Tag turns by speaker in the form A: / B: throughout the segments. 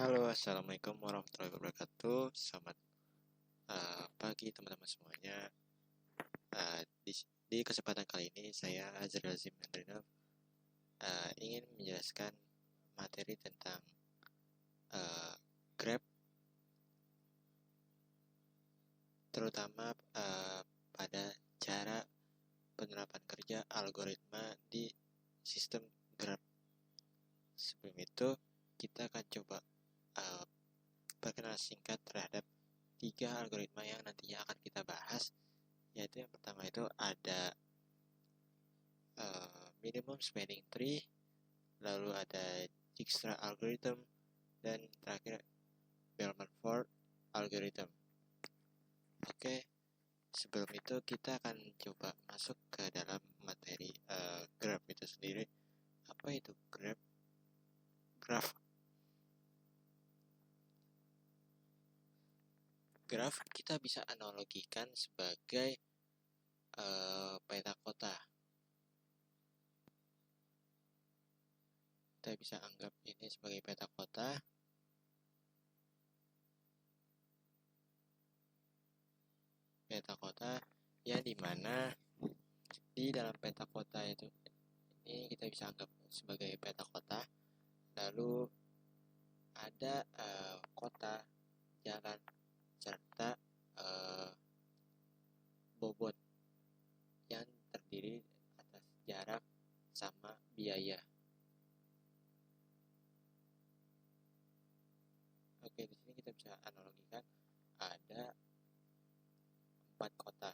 A: Halo, assalamualaikum warahmatullahi wabarakatuh. Selamat pagi teman-teman semuanya. Di kesempatan kali ini saya Azril Azim Hendrinov ingin menjelaskan materi tentang Grab, terutama pada cara penerapan kerja algoritma di sistem Grab. Sebelum itu kita akan coba perkenalan singkat terhadap 3 algoritma yang nantinya akan kita bahas, yaitu yang pertama itu ada minimum spanning tree, lalu ada Dijkstra algorithm, dan terakhir Bellman-Ford algorithm. Oke, sebelum itu kita akan coba masuk ke dalam materi graph itu sendiri. Apa itu graph? Graph kita bisa analogikan sebagai peta kota. Kita bisa anggap ini sebagai peta kota. Peta kota yang dimana di dalam peta kota itu ini kita bisa anggap sebagai peta kota. Lalu ada kota, jalan, serta bobot yang terdiri atas jarak sama biaya. Oke, di sini kita bisa analogikan ada 4 kota.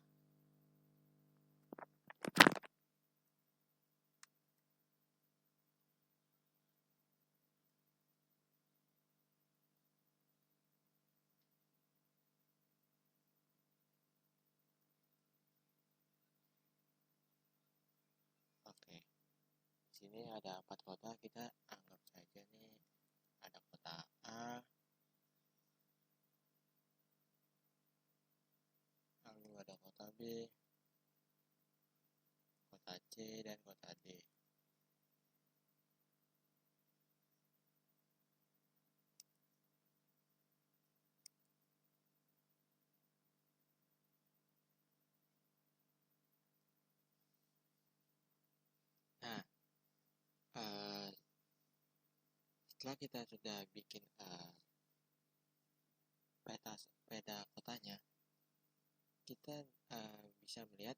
A: Oke, di sini ada 4 kota, kita anggap saja nih ada kota A, lalu ada kota B, kota C, dan kota D. Nah, setelah kita sudah bikin peta kotanya, kita bisa melihat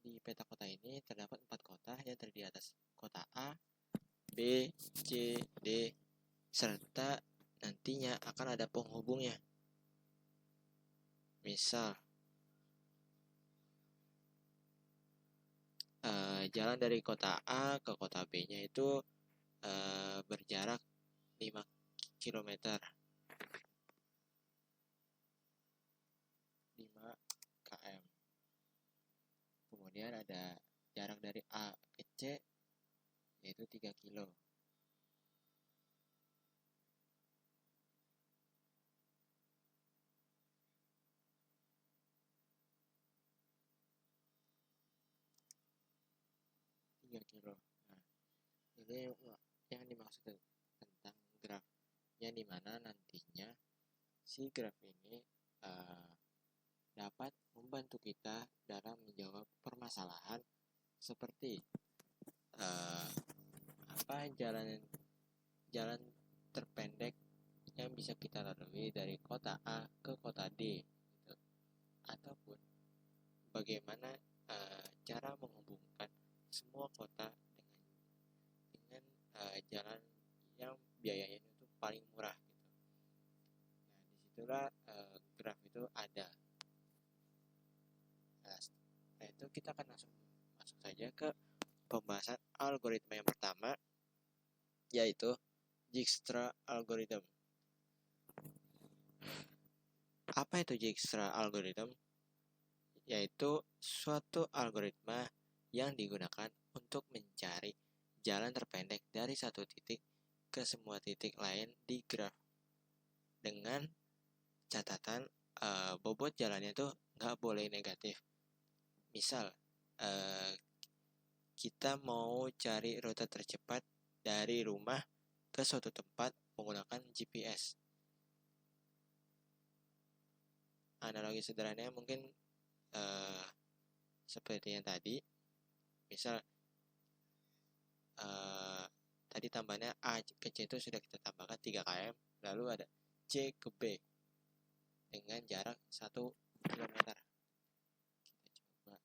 A: di peta kota ini terdapat 4 kota yang terdiri atas kota A, B, C, D, serta nantinya akan ada penghubungnya. Misal jalan dari kota A ke kota B-nya itu berjarak 5 km. 5 km. Kemudian ada jarak dari A ke C yaitu 3 kilo. Nah, ini yang dimaksud tentang graf, yang dimana nantinya si graf ini dapat membantu kita dalam menjawab permasalahan seperti apa jalan terpendek yang bisa kita lalui dari kota A ke kota D, gitu. Ataupun bagaimana cara menghubungkan semua kota dengan jalan yang biayanya itu paling murah, gitu. Nah, disitulah graf itu ada. Nah, itu kita akan langsung masuk saja ke pembahasan algoritma yang pertama, yaitu Dijkstra algorithm. Apa itu Dijkstra algorithm? Yaitu suatu algoritma yang digunakan untuk mencari jalan terpendek dari satu titik ke semua titik lain di graf, dengan catatan bobot jalannya itu nggak boleh negatif. Misal kita mau cari rute tercepat dari rumah ke suatu tempat menggunakan GPS. Analogi sederhananya mungkin seperti yang tadi, misal tadi tambahnya A ke C itu sudah kita tambahkan 3 km, lalu ada C ke B dengan jarak 1 km. Kita coba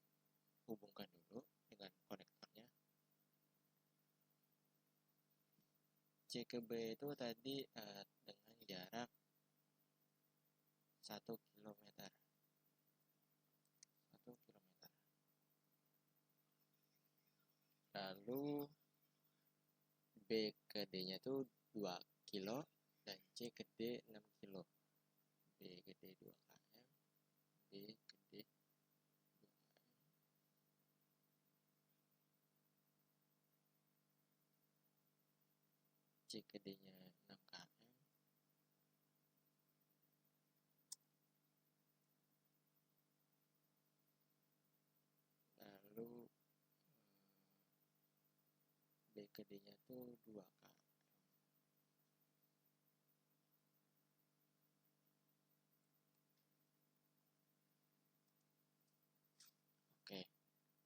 A: hubungkan dulu dengan konektornya. C ke B itu tadi dengan jarak 1 km. 1 km. Lalu B ke D-nya itu 2 kilo dan C ke D 6 kilo. B ke D 2 km, B ke D 2 km. C ke D-nya 6 km. Lalu B ke D-nya tuh 2 km. Oke,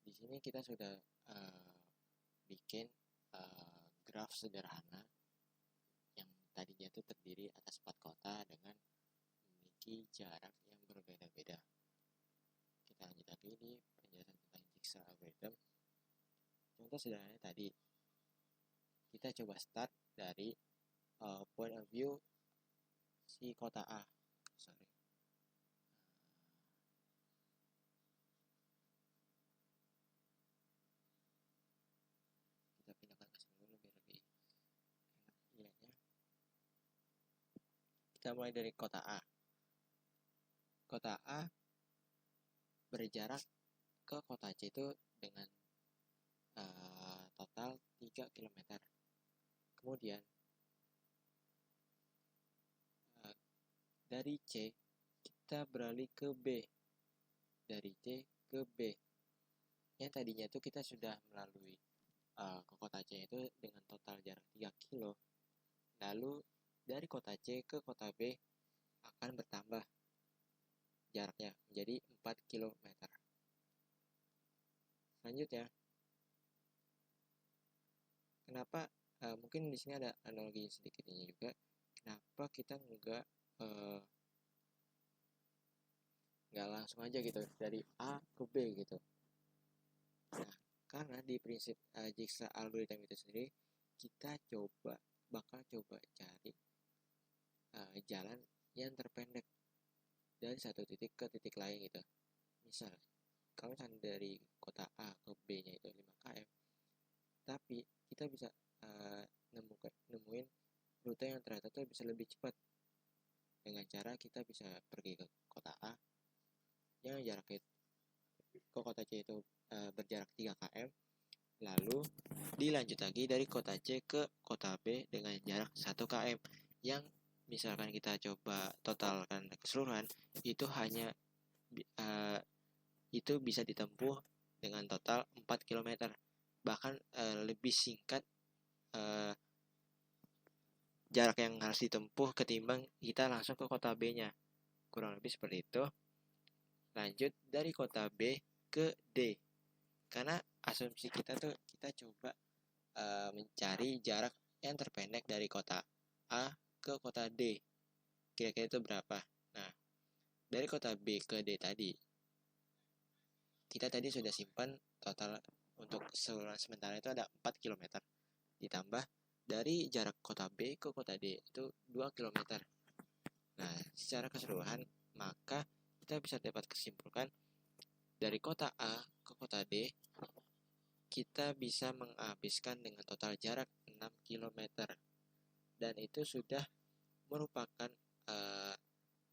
A: di sini kita sudah bikin graf sederhana yang tadinya itu terdiri atas 4 kota dengan memiliki jarak yang berbeda-beda. Kita lanjut lagi di penjelasan tentang jigsaw algorithm. Contoh sederhananya tadi, kita coba start dari point of view si kota A. Kita pindahkan ke sini dulu biar lebih enak dilihatnya. Kita mulai dari kota A. Kota A berjarak ke kota C itu dengan total 3 km. Kemudian dari C kita beralih ke B. Dari C ke B. Yang tadinya itu kita sudah melalui ke kota C itu dengan total jarak 3 kilo. Lalu dari kota C ke kota B akan bertambah jaraknya menjadi 4 km. Selanjutnya, kenapa mungkin di sini ada analogi sedikit ini juga, kenapa kita nggak langsung aja gitu dari A ke B gitu. Nah, karena di prinsip jigsaw algorithm itu sendiri, kita bakal coba cari jalan yang terpendek dari satu titik ke titik lain gitu. Misal, kalau misalnya dari kota A ke B nya itu 5 km, tapi kita bisa nemuin rute yang ternyata tuh bisa lebih cepat dengan cara kita bisa pergi ke kota A yang jaraknya ke kota C itu berjarak 3 km, lalu dilanjut lagi dari kota C ke kota B dengan jarak 1 km, yang misalkan kita coba totalkan keseluruhan itu hanya itu bisa ditempuh dengan total 4 km, bahkan lebih singkat jarak yang harus ditempuh ketimbang kita langsung ke kota B-nya. Kurang lebih seperti itu. Lanjut dari kota B ke D. Karena asumsi kita tuh kita coba mencari jarak yang terpendek dari kota A ke kota D. Kira-kira itu berapa? Nah, dari kota B ke D tadi, kita tadi sudah simpan total untuk sementara itu ada 4 km. Ditambah dari jarak kota B ke kota D itu 2 km. Nah, secara keseluruhan, maka kita bisa dapat kesimpulkan dari kota A ke kota D, kita bisa menghabiskan dengan total jarak 6 km. Dan itu sudah merupakan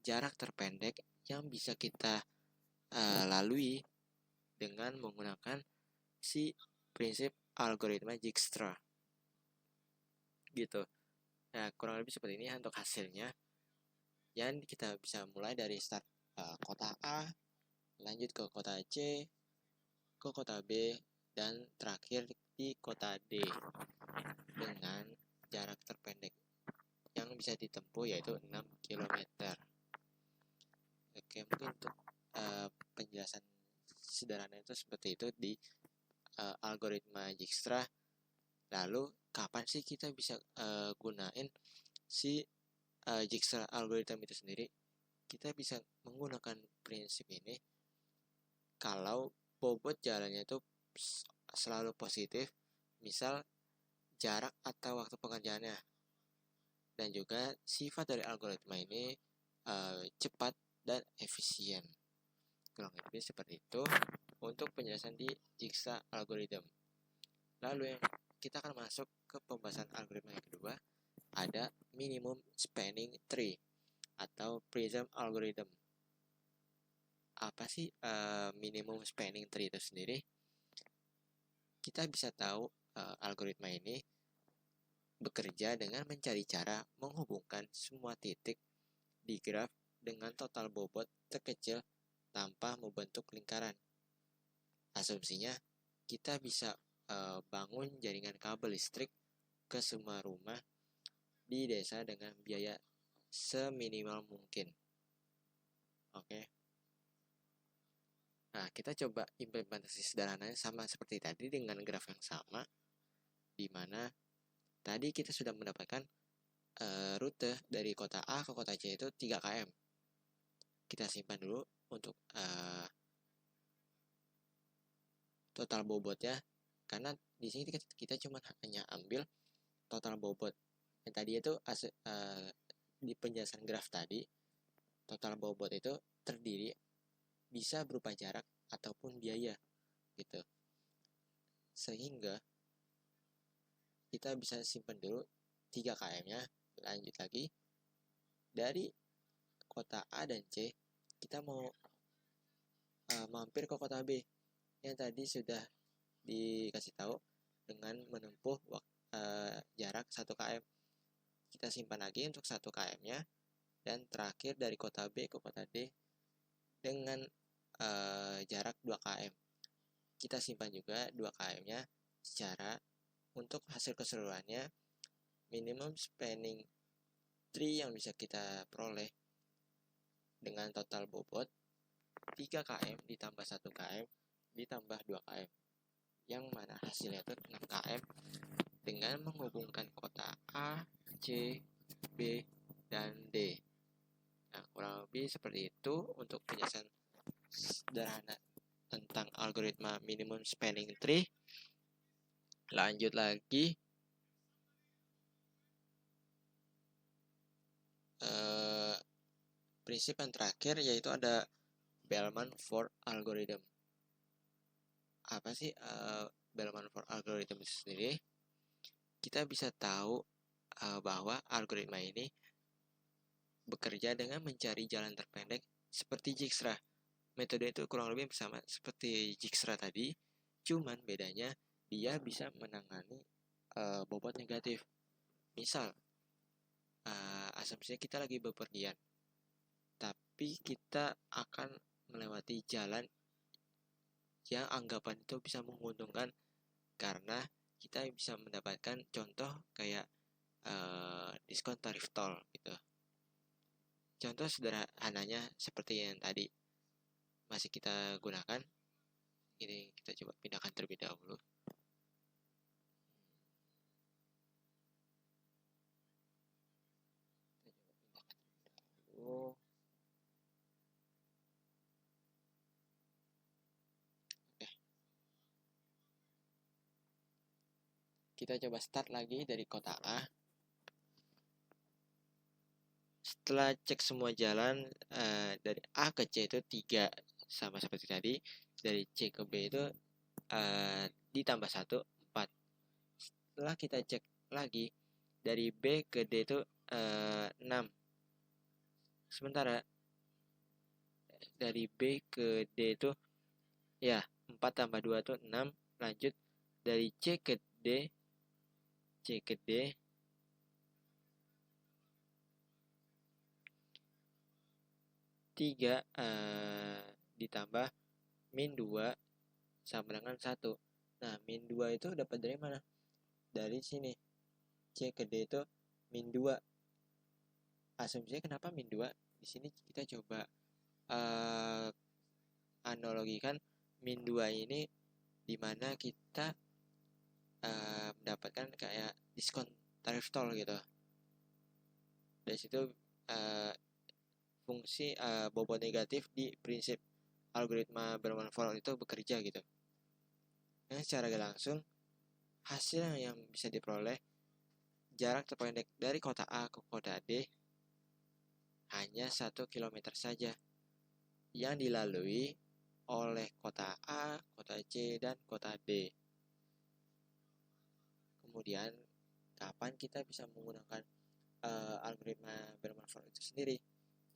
A: jarak terpendek yang bisa kita lalui dengan menggunakan si prinsip algoritma Dijkstra gitu. Nah, kurang lebih seperti ini untuk hasilnya. Yang kita bisa mulai dari start kota A, lanjut ke kota C, ke kota B, dan terakhir di kota D dengan jarak terpendek yang bisa ditempuh yaitu 6 km. Oke, mungkin untuk penjelasan sederhana itu seperti itu di algoritma Dijkstra. Lalu kapan sih kita bisa gunain si Dijkstra algoritma itu sendiri? Kita bisa menggunakan prinsip ini kalau bobot jalannya itu selalu positif, misal jarak atau waktu pengerjaannya. Dan juga sifat dari algoritma ini cepat dan efisien. Kurang lebih seperti itu untuk penjelasan di Dijkstra algorithm. Lalu yang kita akan masuk ke pembahasan algoritma yang kedua, ada minimum spanning tree atau prism algorithm. Apa sih minimum spanning tree itu sendiri? Kita bisa tahu algoritma ini bekerja dengan mencari cara menghubungkan semua titik di graf dengan total bobot terkecil tanpa membentuk lingkaran. Asumsinya, kita bisa bangun jaringan kabel listrik ke semua rumah di desa dengan biaya seminimal mungkin. Oke. Nah, kita coba implementasi sederhananya sama seperti tadi dengan graf yang sama, di mana tadi kita sudah mendapatkan rute dari kota A ke kota C itu 3 km. Kita simpan dulu untuk total bobotnya, karena di sini kita cuma hanya ambil total bobot. Yang tadi itu di penjelasan graf tadi, total bobot itu terdiri bisa berupa jarak ataupun biaya gitu. Sehingga kita bisa simpan dulu 3 km-nya. Lanjut lagi dari kota A dan C, kita mau mampir ke kota B yang tadi sudah dikasih tahu dengan menempuh jarak 1 km. Kita simpan lagi untuk 1 km-nya, dan terakhir dari kota B ke kota D dengan jarak 2 km. Kita simpan juga 2 km-nya secara untuk hasil keseluruhannya minimum spanning tree yang bisa kita peroleh dengan total bobot 3 km ditambah 1 km ditambah 2 km, yang mana hasilnya itu 6 km dengan menghubungkan kota A, C, B, dan D. Nah, kurang lebih seperti itu untuk penjelasan sederhana tentang algoritma minimum spanning tree. Lanjut lagi, prinsip yang terakhir yaitu ada Bellman-Ford algorithm. Apa sih Bellman-Ford algorithm itu sendiri? Kita bisa tahu bahwa algoritma ini bekerja dengan mencari jalan terpendek seperti Dijkstra. Metode itu kurang lebih sama seperti Dijkstra tadi, cuman bedanya dia bisa menangani bobot negatif. Misal, asumsinya kita lagi bepergian, tapi kita akan melewati jalan yang anggapan itu bisa menguntungkan karena kita bisa mendapatkan contoh kayak diskon tarif tol gitu. Contoh sederhananya seperti yang tadi masih kita gunakan. Ini kita coba pindahkan terlebih dahulu. Kita coba start lagi dari kota A. Setelah cek semua jalan dari A ke C itu 3 sama seperti tadi. Dari C ke B itu ditambah 1, 4. Setelah kita cek lagi dari B ke D itu 6. Sementara dari B ke D itu ya 4 tambah 2 itu 6. Lanjut dari C ke D 3 ditambah min 2 sama dengan 1. Nah, min 2 itu dapat dari mana? Dari sini. C ke D itu min 2. asumsinya kenapa min 2? Di sini kita coba uh, analogikan min 2 ini dimana kita mendapatkan kayak diskon tarif tol gitu. Dari situ uh, fungsi bobot negatif di prinsip algoritma Bellman-Ford itu bekerja gitu. Nah, secara langsung hasil yang bisa diperoleh jarak terpendek dari kota A ke kota D hanya 1 km saja yang dilalui oleh kota A, kota C, dan kota D. Kemudian, kapan kita bisa menggunakan algoritma Bellman-Ford itu sendiri?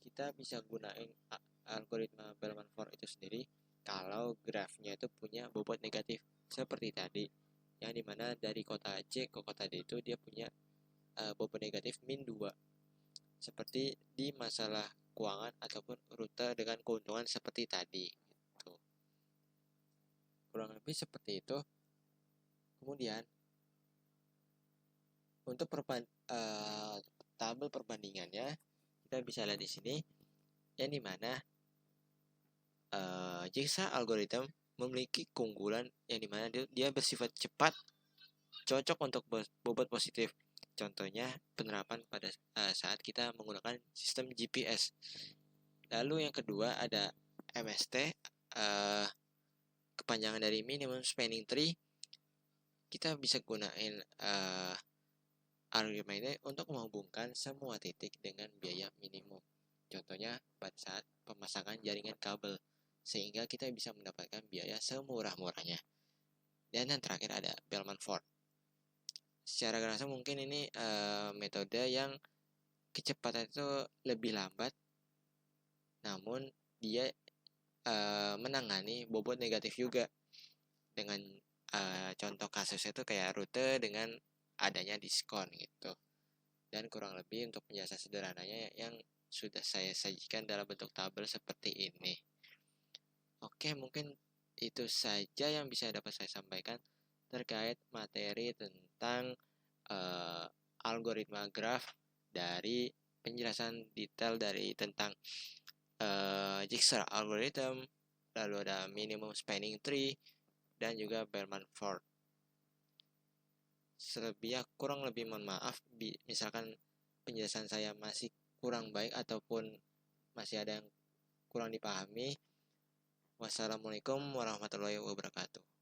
A: Kita bisa gunain algoritma Bellman-Ford itu sendiri kalau grafnya itu punya bobot negatif seperti tadi, yang dimana dari kota C ke kota D itu dia punya bobot negatif min 2, seperti di masalah keuangan ataupun rute dengan keuntungan seperti tadi gitu. Kurang lebih seperti itu. Kemudian untuk tabel perbandingannya kita bisa lihat di sini, yang dimana jigsaw algorithm memiliki keunggulan yang dimana dia bersifat cepat, cocok untuk bobot positif. Contohnya penerapan pada saat kita menggunakan sistem GPS. Lalu yang kedua ada MST, kepanjangan dari minimum spanning tree. Kita bisa gunain algoritma ini untuk menghubungkan semua titik dengan biaya minimum. Contohnya pada saat pemasangan jaringan kabel, sehingga kita bisa mendapatkan biaya semurah-murahnya. Dan yang terakhir ada Bellman-Ford. Secara langsung mungkin ini metode yang kecepatan itu lebih lambat, namun dia menangani bobot negatif juga. Dengan contoh kasusnya itu kayak rute dengan adanya diskon gitu. Dan kurang lebih untuk penjelasan sederhananya yang sudah saya sajikan dalam bentuk tabel seperti ini. Oke, mungkin itu saja yang bisa dapat saya sampaikan terkait materi tentang algoritma graf dari penjelasan detail dari tentang jigsaw algorithm, lalu ada minimum spanning tree, dan juga Bellman-Ford. Selebihnya kurang lebih mohon maaf misalkan penjelasan saya masih kurang baik ataupun masih ada yang kurang dipahami. Wassalamualaikum warahmatullahi wabarakatuh.